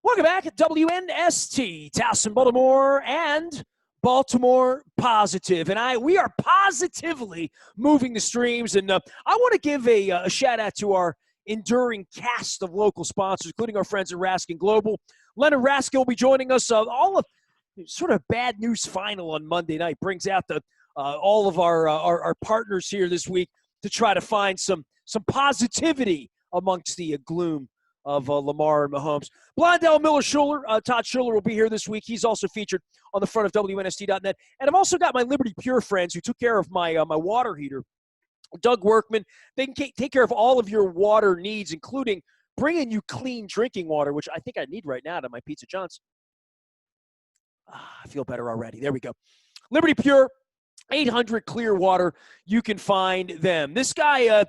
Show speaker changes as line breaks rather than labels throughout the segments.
Welcome back at WNST, Towson, Baltimore, and Baltimore Positive. And we are positively moving the streams. And I want to give a shout-out to our enduring cast of local sponsors, including our friends at Raskin Global. Leonard Raskin will be joining us. All of sort of bad news final on Monday night brings out all of our partners here this week to try to find some positivity amongst the gloom of Lamar and Mahomes. Blondell Miller-Schuler, Todd Schuler will be here this week. He's also featured on the front of WNST.net. And I've also got my Liberty Pure friends who took care of my water heater. Doug Workman, they can take care of all of your water needs, including bringing you clean drinking water, which I think I need right now to my Pizza John's. I feel better already. There we go. Liberty Pure, 800 clear water. You can find them. This guy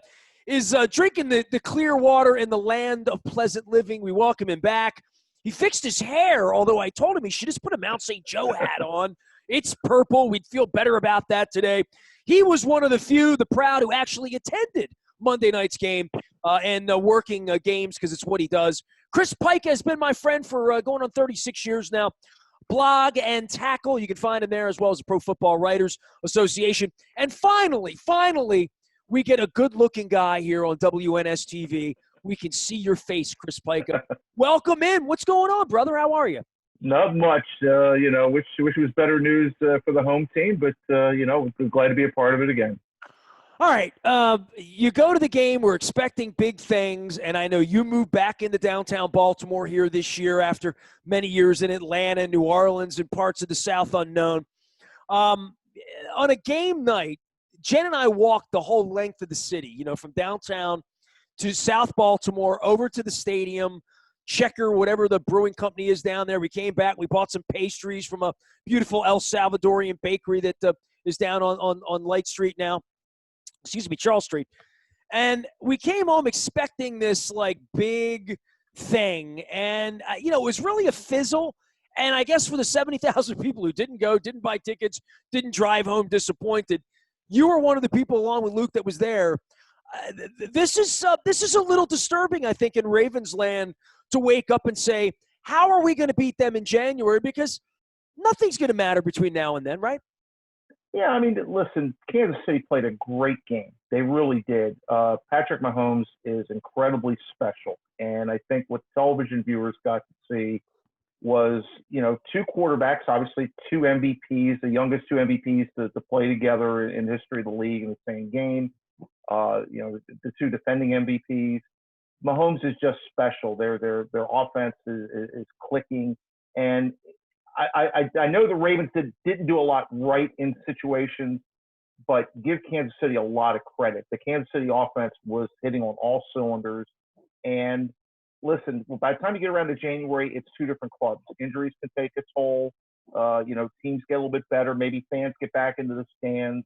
is drinking the clear water in the land of pleasant living. We welcome him back. He fixed his hair, although I told him he should just put a Mount St. Joe hat on. It's purple. We'd feel better about that today. He was one of the few, the proud, who actually attended Monday night's game and working games because it's what he does. Chris Pike has been my friend for going on 36 years now. Blog and Tackle. You can find him there, as well as the Pro Football Writers Association. And finally, we get a good-looking guy here on WNSTV. We can see your face, Chris Pike. Welcome in. What's going on, brother? How are you?
Not much. Wish was better news for the home team, but, we're glad to be a part of it again.
All right. You go to the game. We're expecting big things, and I know you moved back into downtown Baltimore here this year after many years in Atlanta, New Orleans, and parts of the South unknown. On a game night, Jen and I walked the whole length of the city, from downtown to South Baltimore, over to the stadium, Checker, whatever the brewing company is down there. We came back. We bought some pastries from a beautiful El Salvadorian bakery that is down on Light Street now. Charles Street. And we came home expecting this, big thing. And, it was really a fizzle. And I guess for the 70,000 people who didn't go, didn't buy tickets, didn't drive home disappointed, you were one of the people, along with Luke, that was there. This is a little disturbing, I think, in Ravensland to wake up and say, how are we going to beat them in January? Because nothing's going to matter between now and then, right?
Yeah, I mean, listen, Kansas City played a great game. They really did. Patrick Mahomes is incredibly special. And I think what television viewers got to see was, two quarterbacks, obviously two MVPs, the youngest two MVPs to play together in the history of the league in the same game. The two defending MVPs. Mahomes is just special. Their offense is clicking. And I know the Ravens didn't do a lot right in situations, but give Kansas City a lot of credit. The Kansas City offense was hitting on all cylinders. And listen, by the time you get around to January, it's two different clubs. Injuries can take a toll. Teams get a little bit better. Maybe fans get back into the stands.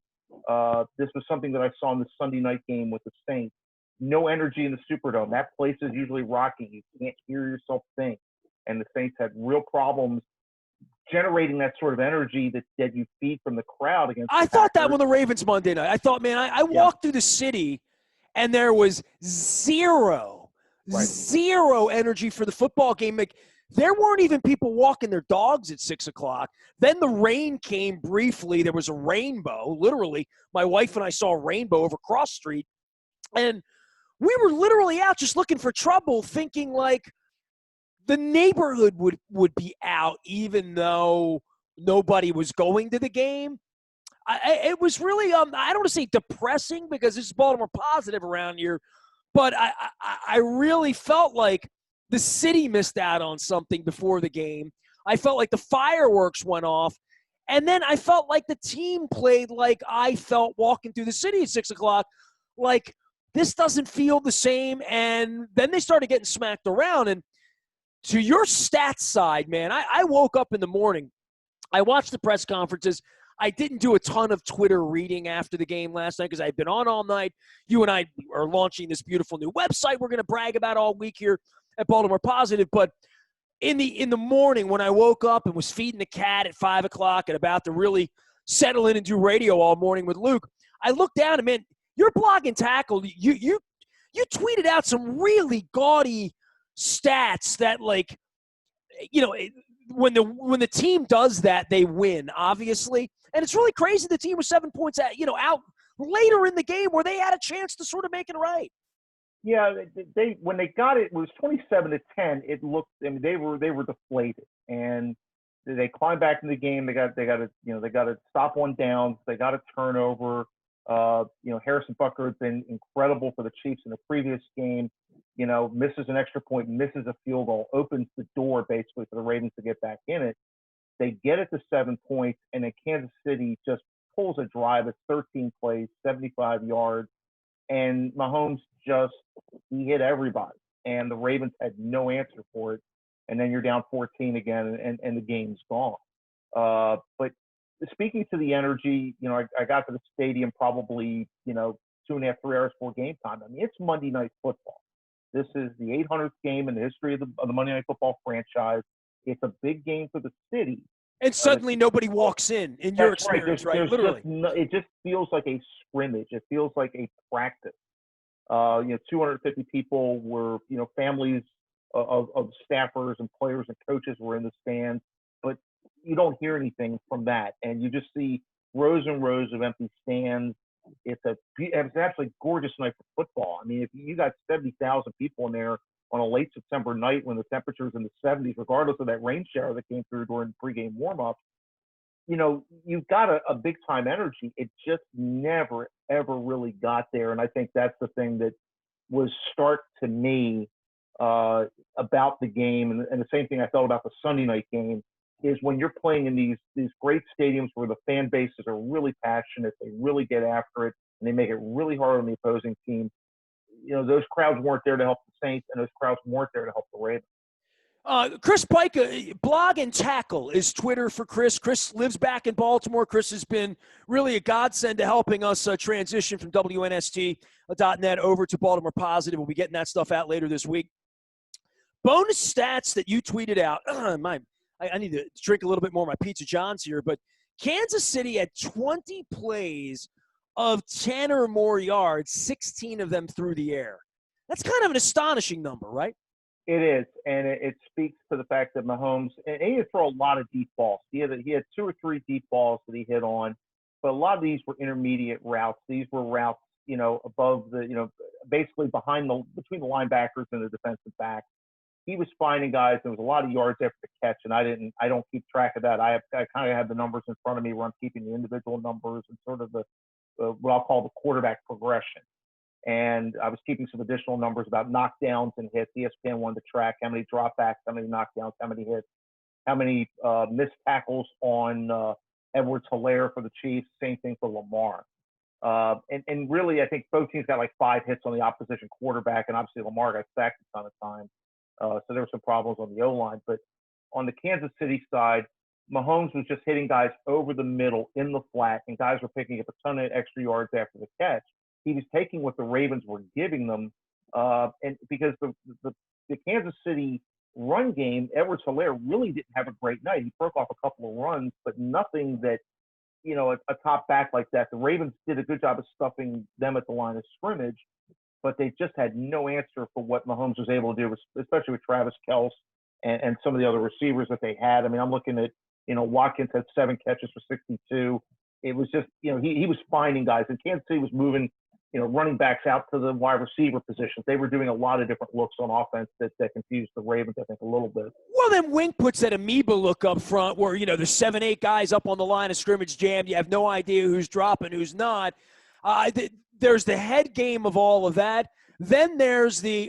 This was something that I saw in the Sunday night game with the Saints. No energy in the Superdome. That place is usually rocking. You can't hear yourself think. And the Saints had real problems generating that sort of energy that you feed from the crowd against.
I thought that when the Ravens Monday night. I thought, man, I walked through the city, and there was zero energy for the football game. Like, there weren't even people walking their dogs at 6 o'clock. Then the rain came briefly. There was a rainbow. Literally, my wife and I saw a rainbow over Cross Street. And we were literally out just looking for trouble, thinking the neighborhood would be out even though nobody was going to the game. It was really, I don't want to say depressing because this is Baltimore Positive around here, but I really felt like the city missed out on something before the game. I felt like the fireworks went off. And then I felt like the team played like I felt walking through the city at 6 o'clock. Like, this doesn't feel the same. And then they started getting smacked around. And to your stats side, man, I woke up in the morning. I watched the press conferences. I didn't do a ton of Twitter reading after the game last night because I had been on all night. You and I are launching this beautiful new website we're going to brag about all week here at Baltimore Positive. But in the morning when I woke up and was feeding the cat at 5 o'clock and about to really settle in and do radio all morning with Luke, I looked down and, man, your Blog and Tackle, you tweeted out some really gaudy stats that, when the team does that, they win, obviously. And it's really crazy the team was 7 points out later in the game where they had a chance to sort of make it right.
Yeah, they when they got it was 27-10. It looked, I mean, they were deflated, and they climbed back in the game. They got to stop one down. They got a turnover. Harrison Butker had been incredible for the Chiefs in the previous game. Misses an extra point, misses a field goal, opens the door basically for the Ravens to get back in it. They get it to 7 points, and then Kansas City just pulls a drive at 13 plays, 75 yards, and Mahomes he hit everybody, and the Ravens had no answer for it. And then you're down 14 again, and the game's gone. But speaking to the energy, I got to the stadium probably 2.5, 3 hours before game time. I mean, it's Monday Night Football. This is the 800th game in the history of the Monday Night Football franchise. It's a big game for the city.
And suddenly nobody walks in your experience, right? Literally.
It just feels like a scrimmage. It feels like a practice. 250 people were, families of staffers and players and coaches were in the stands, but you don't hear anything from that. And you just see rows and rows of empty stands. It's actually gorgeous night for football. I mean, if you got 70,000 people in there on a late September night when the temperature's in the 70s, regardless of that rain shower that came through during pregame warm-ups, you've got a big time energy. It just never, ever really got there. And I think that's the thing that was stark to me about the game. And the same thing I felt about the Sunday night game is when you're playing in these great stadiums where the fan bases are really passionate, they really get after it, and they make it really hard on the opposing team. Those crowds weren't there to help the Saints, and those crowds weren't there to help the Ravens.
Chris Pika, Blog and Tackle is Twitter for Chris. Chris lives back in Baltimore. Chris has been really a godsend to helping us transition from WNST.net over to Baltimore Positive. We'll be getting that stuff out later this week. Bonus stats that you tweeted out. I need to drink a little bit more of my Pizza John's here, but Kansas City had 20 plays of 10 or more yards, 16 of them through the air. That's kind of an astonishing number, right?
It is, and it speaks to the fact that Mahomes, and he had throw a lot of deep balls. He had 2 or 3 deep balls that he hit on, but a lot of these were intermediate routes. These were routes, above basically between the linebackers and the defensive back. He was finding guys. There was a lot of yards after the catch, and I don't keep track of that. I kind of have the numbers in front of me where I'm keeping the individual numbers and sort of the what I'll call the quarterback progression. And I was keeping some additional numbers about knockdowns and hits. ESPN wanted to track how many dropbacks, how many knockdowns, how many hits, how many missed tackles on Edwards-Helaire for the Chiefs. Same thing for Lamar. And really, I think both teams got like 5 hits on the opposition quarterback, and obviously Lamar got sacked a ton of times. So there were some problems on the O-line. But on the Kansas City side, Mahomes was just hitting guys over the middle in the flat, and guys were picking up a ton of extra yards after the catch. He was taking what the Ravens were giving them, and because the Kansas City run game, Edwards-Helaire really didn't have a great night. He broke off a couple of runs, but nothing that, a top back like that. The Ravens did a good job of stuffing them at the line of scrimmage, but they just had no answer for what Mahomes was able to do, especially with Travis Kelce and some of the other receivers that they had. I mean, I'm looking at, Watkins had 7 catches for 62. It was just, he was finding guys, and Kansas City was moving, running backs out to the wide receiver positions. They were doing a lot of different looks on offense that confused the Ravens, I think, a little bit.
Well, then Wink puts that amoeba look up front where, there's 7, 8 guys up on the line of scrimmage jammed. You have no idea who's dropping, who's not. There's the head game of all of that. Then there's we're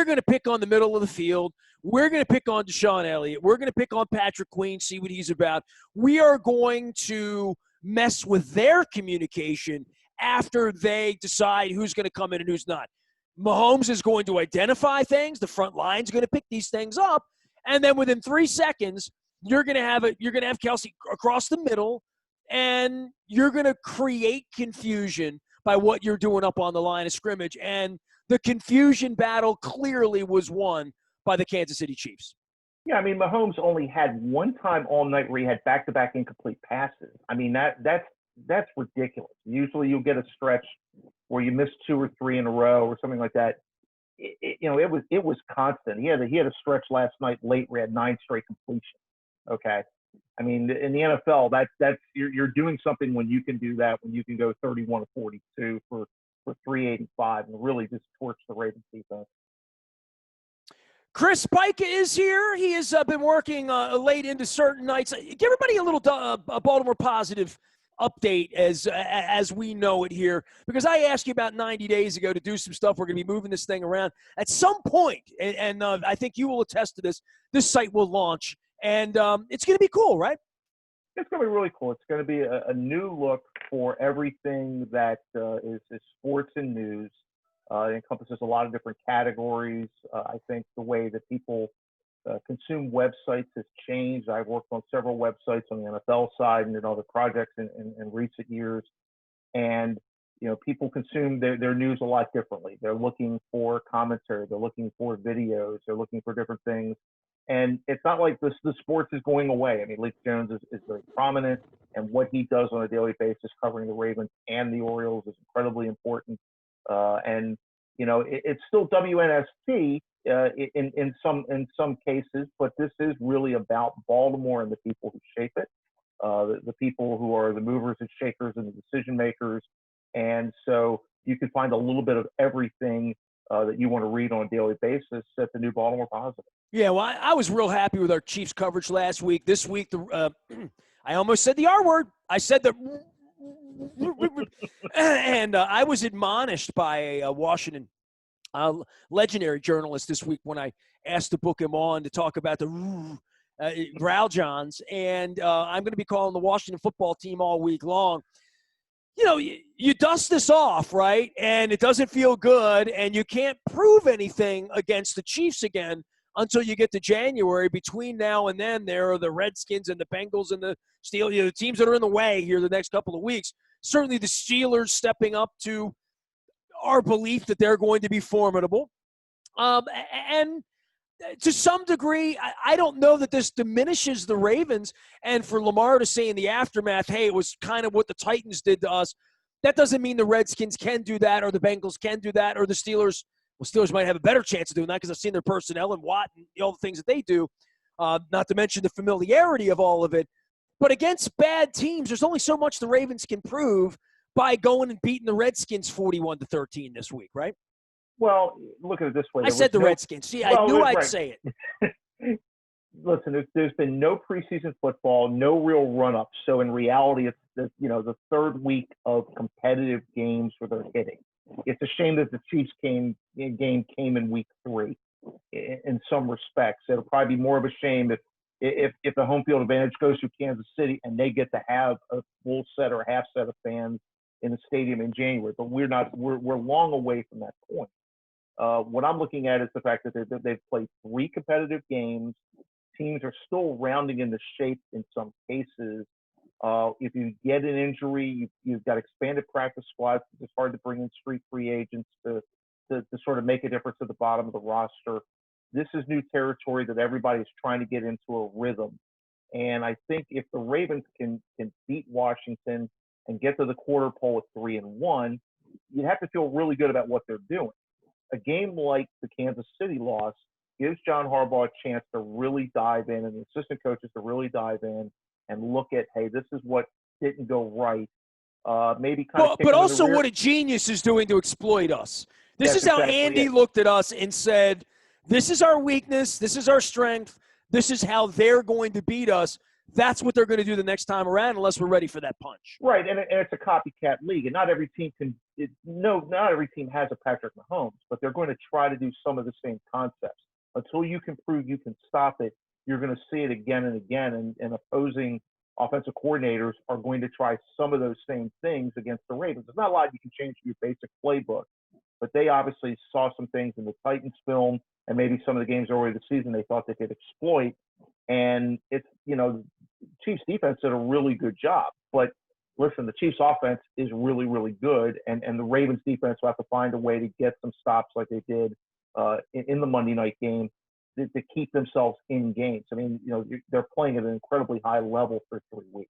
going to pick on the middle of the field. We're going to pick on Deshaun Elliott. We're going to pick on Patrick Queen, see what he's about. We are going to mess with their communication after they decide who's going to come in and who's not. Mahomes is going to identify things. The front line's going to pick these things up. And then within 3 seconds, you're going to have Kelce across the middle, and you're going to create confusion by what you're doing up on the line of scrimmage. And the confusion battle clearly was won by the Kansas City Chiefs.
Yeah, I mean, Mahomes only had one time all night where he had back-to-back incomplete passes. I mean, that's ridiculous. Usually you'll get a stretch where you miss 2 or 3 in a row or something like that. it was constant. He had a stretch last night late where he had 9 straight completions. Okay. I mean, in the NFL, that's you're doing something when you can do that, when you can go 31 to 42 for 385 and really just torch the Ravens defense.
Chris Pika is here. He has been working late into certain nights. Give everybody a little Baltimore positive update as we know it here, because I asked you about 90 days ago to do some stuff. We're going to be moving this thing around at some point, and I think you will attest to this. This site will launch, and it's going to be cool, right?
It's going to be really cool. It's going to be a new look for everything that is sports and news. It encompasses a lot of different categories. I think the way that people consume websites has changed. I've worked on several websites on the NFL side and in other projects in recent years. And, people consume their news a lot differently. They're looking for commentary. They're looking for videos. They're looking for different things. And it's not like the sports is going away. I mean, Leif Jones is very prominent, and what he does on a daily basis covering the Ravens and the Orioles is incredibly important. And it's still WNST in some cases, but this is really about Baltimore and the people who shape it, the people who are the movers and shakers and the decision makers. And so you can find a little bit of everything that you want to read on a daily basis at the new Baltimore Positive.
Yeah, well, I was real happy with our Chiefs coverage last week. This week, I almost said the R word. I said the and I was admonished by a Washington legendary journalist this week when I asked to book him on to talk about the Growl Johns. And I'm going to be calling the Washington football team all week long. You dust this off, right? And it doesn't feel good, and you can't prove anything against the Chiefs again until you get to January. Between now and then, there are the Redskins and the Bengals and the Steelers, the teams that are in the way here the next couple of weeks. Certainly the Steelers stepping up to our belief that they're going to be formidable. And to some degree, I don't know that this diminishes the Ravens. And for Lamar to say in the aftermath, hey, it was kind of what the Titans did to us, that doesn't mean the Redskins can do that or the Bengals can do that or the Steelers. Well, Steelers might have a better chance of doing that because I've seen their personnel and Watt and all the things that they do, not to mention the familiarity of all of it. But against bad teams, there's only so much the Ravens can prove by going and beating the Redskins 41-13 this week, right?
Well, look at it this way.
I said the Redskins. See, I knew I'd say it.
Listen, there's been no preseason football, no real run-up. So in reality, it's the third week of competitive games where they're hitting. It's a shame that the Chiefs game came in week 3 in some respects. It'll probably be more of a shame if the home field advantage goes to Kansas City and they get to have a full set or half set of fans in the stadium in January. But we're long away from that point. What I'm looking at is the fact that they've played 3 competitive games. Teams are still rounding into shape in some cases. If you get an injury, you've got expanded practice squads. It's hard to bring in street free agents to sort of make a difference at the bottom of the roster. This is new territory that everybody's trying to get into a rhythm. And I think if the Ravens can beat Washington and get to the quarter pole at 3-1, you'd have to feel really good about what they're doing. A game like the Kansas City loss gives John Harbaugh a chance to really dive in and the assistant coaches to really dive in and look at, hey, this is what didn't go right. Maybe kind of.
But also what a genius is doing to exploit us. This is how Andy looked at us and said, this is our weakness. This is our strength. This is how they're going to beat us. That's what they're going to do the next time around unless we're ready for that punch.
Right, and it's a copycat league, and not every team not every team has a Patrick Mahomes, but they're going to try to do some of the same concepts. Until you can prove you can stop it, you're going to see it again and again, and opposing offensive coordinators are going to try some of those same things against the Ravens. There's not a lot you can change from your basic playbook, but they obviously saw some things in the Titans film and maybe some of the games earlier this season they thought they could exploit. And it's, Chiefs defense did a really good job. But listen, the Chiefs offense is really, really good. And the Ravens defense will have to find a way to get some stops like they did in the Monday night game to keep themselves in games. I mean, they're playing at an incredibly high level for 3 weeks.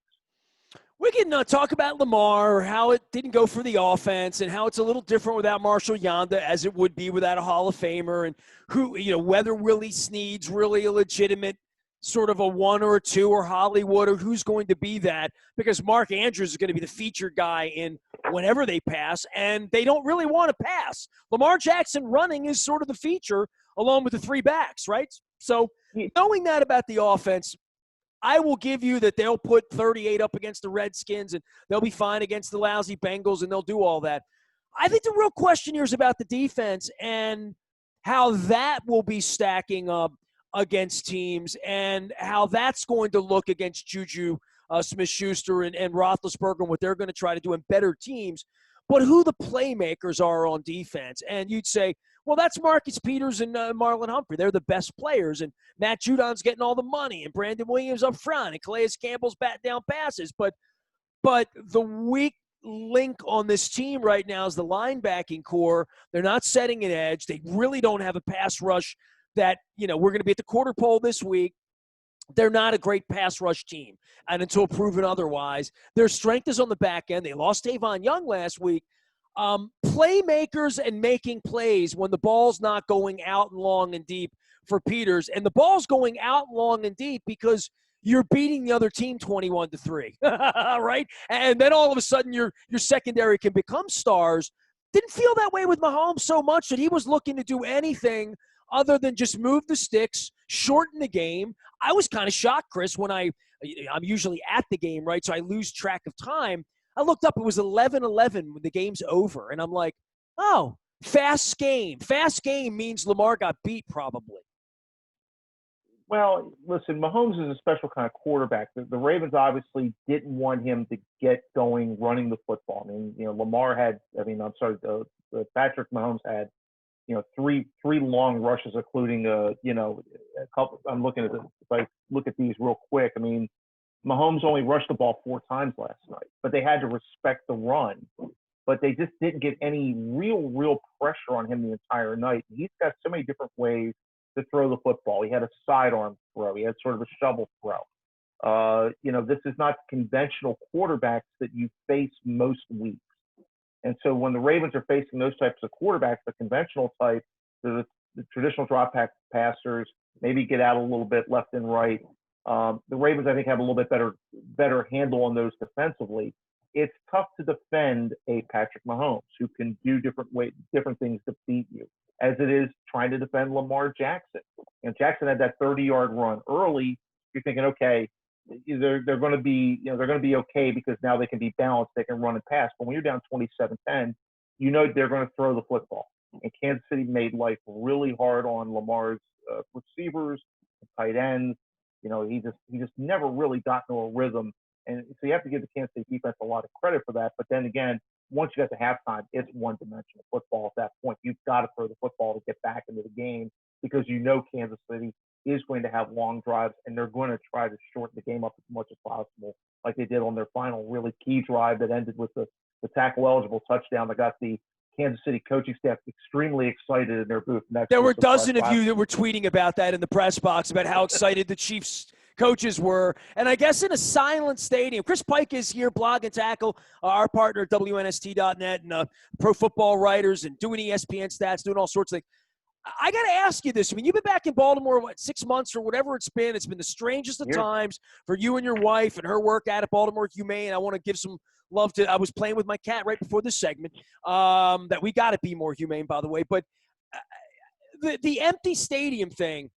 We can talk about Lamar, how it didn't go for the offense, and how it's a little different without Marshall Yanda, as it would be without a Hall of Famer, and who, whether Willie Snead's really a legitimate sort of a one or a two, or Hollywood, or who's going to be that, because Mark Andrews is going to be the featured guy in whenever they pass, and they don't really want to pass. Lamar Jackson running is sort of the feature along with the three backs, right? So knowing that about the offense, I will give you that they'll put 38 up against the Redskins, and they'll be fine against the lousy Bengals, and they'll do all that. I think the real question here is about the defense and how that will be stacking up against teams, and how that's going to look against Juju Smith-Schuster and Roethlisberger, and what they're going to try to do in better teams, but who the playmakers are on defense. And you'd say, well, that's Marcus Peters and Marlon Humphrey. They're the best players, and Matt Judon's getting all the money, and Brandon Williams up front, and Calais Campbell's bat down passes. But the weak link on this team right now is the linebacking core. They're not setting an edge. They really don't have a pass rush that, we're going to be at the quarter pole this week. They're not a great pass rush team, and until proven otherwise. Their strength is on the back end. They lost Tavon Young last week. Playmakers and making plays when the ball's not going out and long and deep for Peters, and the ball's going out long and deep because you're beating the other team 21-3, right? And then all of a sudden your secondary can become stars. Didn't feel that way with Mahomes so much that he was looking to do anything other than just move the sticks, shorten the game. I was kind of shocked, Chris, when I'm usually at the game, right? So I lose track of time. I looked up, it was 11-11 when the game's over. And I'm like, oh, fast game. Fast game means Lamar got beat probably.
Well, listen, Mahomes is a special kind of quarterback. The Ravens obviously didn't want him to get going running the football. I mean, Lamar had, Patrick Mahomes had, three long rushes, including, a couple. I'm looking at this. If I look at these real quick, I mean, Mahomes only rushed the ball 4 times last night, but they had to respect the run. But they just didn't get any real pressure on him the entire night. He's got so many different ways to throw the football. He had a sidearm throw. He had sort of a shovel throw. This is not conventional quarterbacks that you face most weeks. And so when the Ravens are facing those types of quarterbacks, the conventional type, the traditional drop back passers, maybe get out a little bit left and right. The Ravens, I think, have a little bit better handle on those defensively. It's tough to defend a Patrick Mahomes who can do different things to beat you, as it is trying to defend Lamar Jackson. And Jackson had that 30-yard run early. You're thinking, okay, they're going to be okay because now they can be balanced. They can run and pass. But when you're down 27-10, they're going to throw the football. And Kansas City made life really hard on Lamar's receivers, tight ends. He just never really got into a rhythm. And so you have to give the Kansas City defense a lot of credit for that. But then again, once you get to halftime, it's one-dimensional football at that point. You've got to throw the football to get back into the game because Kansas City is going to have long drives, and they're going to try to shorten the game up as much as possible, like they did on their final really key drive that ended with the tackle-eligible touchdown that got the Kansas City coaching staff extremely excited in their booth.
There were a dozen of you that were tweeting about that in the press box, about how excited the Chiefs coaches were. And I guess in a silent stadium, Chris Pike is here, Blog and Tackle, our partner at WNST.net, and pro football writers, and doing ESPN stats, doing all sorts of things. I got to ask you this. I mean, you've been back in Baltimore, 6 months or whatever it's been. It's been the strangest of times for you and your wife and her work out at Baltimore Humane. I want to give some love to – I was playing with my cat right before this segment, that we got to be more humane, by the way. But the empty stadium thing,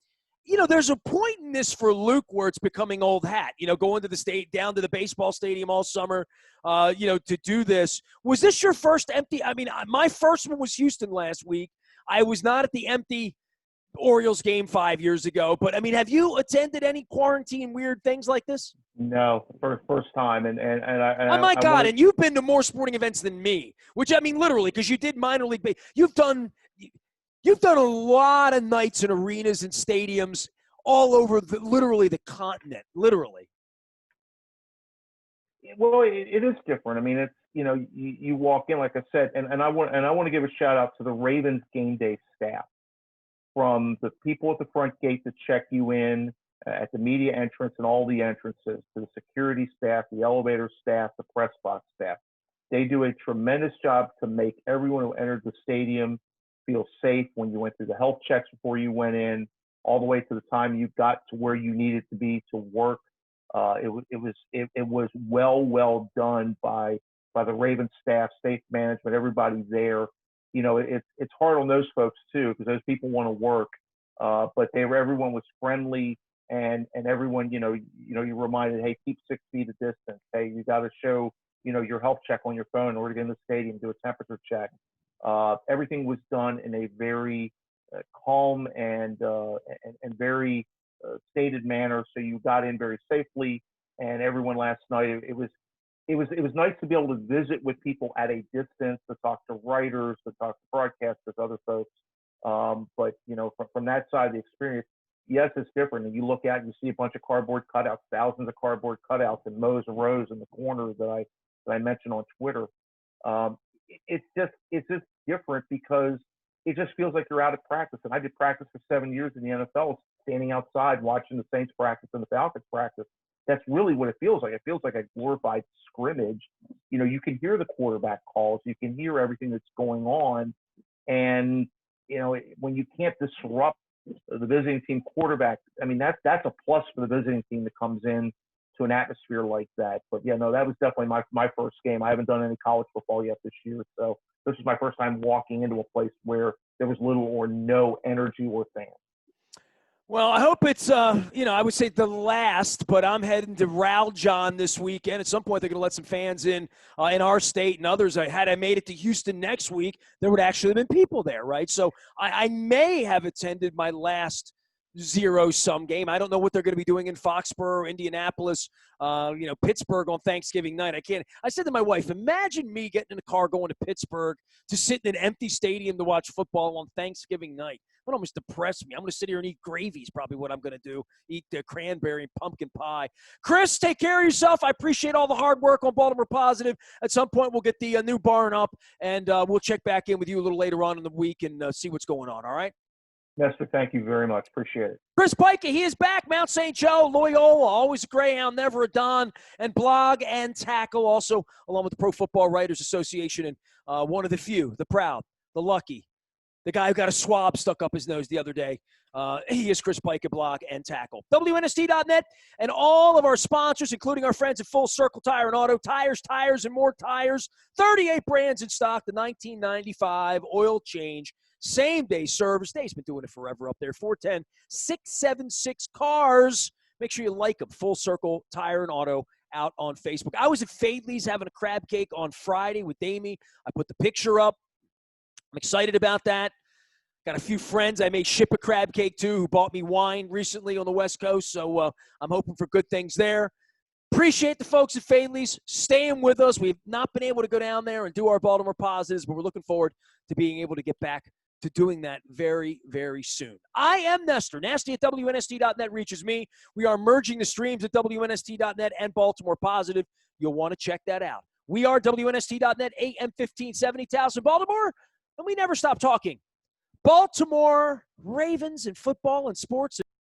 there's a point in this for Luke where it's becoming old hat, going to the state, down to the baseball stadium all summer, to do this. Was this your first empty – I mean, my first one was Houston last week. I was not at the empty Orioles game 5 years ago, but I mean, have you attended any quarantine weird things like this?
No, first time, and
oh my God! And you've been to more sporting events than me, which I mean literally, because you did minor league baseball. You've done a lot of nights in arenas and stadiums all over literally the continent, literally.
Well, it is different. I mean, it's you walk in, like I said, and I want to give a shout out to the Ravens game day staff, from the people at the front gate that check you in, at the media entrance and all the entrances, to the security staff, the elevator staff, the press box staff. They do a tremendous job to make everyone who entered the stadium feel safe when you went through the health checks before you went in, all the way to the time you got to where you needed to be to work. It was well done by the Ravens staff, state management, everybody there. You know, it's hard on those folks too, because those people want to work, but everyone was friendly, and everyone, you reminded, hey, keep 6 feet of distance. Hey, you got to show, your health check on your phone in order to get in the stadium, do a temperature check. Everything was done in a very calm and very stated manner, so you got in very safely. And everyone last night, it was nice to be able to visit with people at a distance, to talk to writers, to talk to broadcasters, other folks. But from that side of the experience, yes, it's different. And you look out and you see a bunch of cardboard cutouts, thousands of cardboard cutouts, and Mo's rows in the corner that I mentioned on Twitter. It's just different, because it just feels like you're out of practice. And I did practice for 7 years in the NFL, standing outside watching the Saints practice and the Falcons practice. That's really what it feels like. It feels like a glorified scrimmage. You can hear the quarterback calls, you can hear everything that's going on, and when you can't disrupt the visiting team quarterback, I mean, that's a plus for the visiting team that comes in to an atmosphere like that. But yeah, no, that was definitely my first game. I haven't done any college football yet this year, so this was my first time walking into a place where there was little or no energy or fans.
Well, I hope it's, I would say the last, but I'm heading to Raljon this weekend. At some point, they're going to let some fans in our state and others. Had I made it to Houston next week, there would actually have been people there, right? So I may have attended my last zero-sum game. I don't know what they're going to be doing in Foxborough, Indianapolis, Pittsburgh on Thanksgiving night. I said to my wife, imagine me getting in a car going to Pittsburgh to sit in an empty stadium to watch football on Thanksgiving night. It would almost depress me. I'm going to sit here and eat gravy is probably what I'm going to do. Eat cranberry and pumpkin pie. Chris, take care of yourself. I appreciate all the hard work on Baltimore Positive. At some point, we'll get the new barn up, and we'll check back in with you a little later on in the week and see what's going on, all right?
Nestor, thank you very much. Appreciate it.
Chris Pika, he is back. Mount St. Joe, Loyola, always a Greyhound, never a Don, and Blog and Tackle, also along with the Pro Football Writers Association, and one of the few, the proud, the lucky, the guy who got a swab stuck up his nose the other day. He is Chris Pika, Blog and Tackle. WNST.net and all of our sponsors, including our friends at Full Circle Tire and Auto, tires, and more tires. 38 brands in stock, the 1995 oil change. Same-day service. Dave's been doing it forever up there. 410-676 cars. Make sure you like them. Full Circle Tire and Auto out on Facebook. I was at Fadley's having a crab cake on Friday with Damie. I put the picture up. I'm excited about that. Got a few friends I may ship a crab cake to who bought me wine recently on the West Coast, so I'm hoping for good things there. Appreciate the folks at Fadley's staying with us. We've not been able to go down there and do our Baltimore Positives, but we're looking forward to being able to get back to doing that very, very soon. I am Nestor. Nasty at WNST.net reaches me. We are merging the streams at WNST.net and Baltimore Positive. You'll want to check that out. We are WNST.net, AM 1570, Towson, Baltimore, and we never stop talking Baltimore Ravens and football and sports.